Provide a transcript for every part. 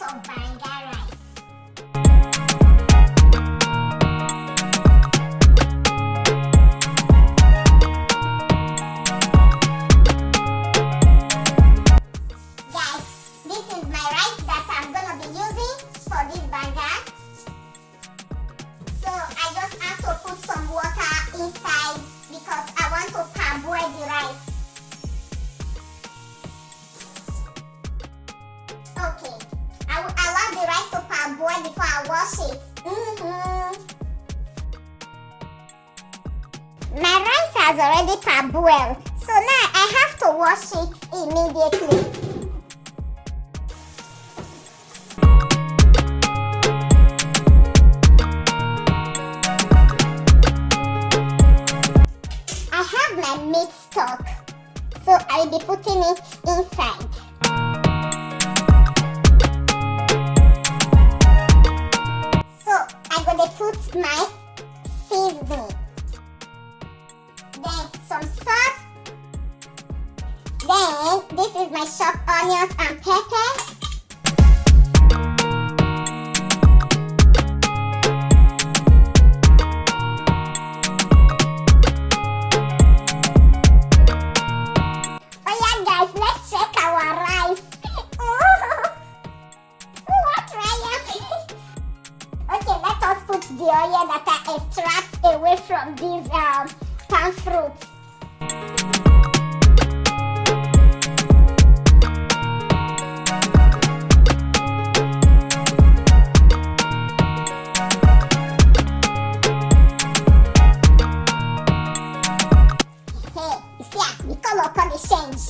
of Banga rice. Guys, this is my rice that I'm gonna be using for this Banga. So I just have to put some water inside because I want to parboil the rice. Okay, I want the rice to parboil before I wash it. My rice has already parboiled, so now I have to wash it immediately. I have my meat stock, so I'll be putting it inside. I'm gonna put my seasoning, then some salt, then this is my chopped onions and pepper, oh yeah guys, let's check our rice. What rice? Okay, let us put the oil that I extract away from these palm fruits. Hey, you see, the color can change.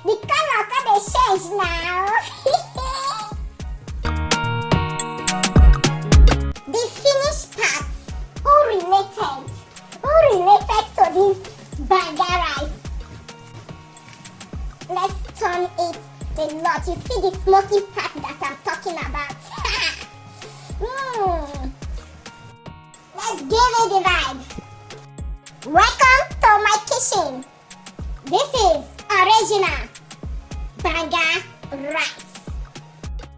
The color can change now. The finished part, who related to this Banga rice? Let's turn it a lot. You see the smoky part that I'm talking about? Let's give it a vibe. Welcome to my kitchen. This is original Banga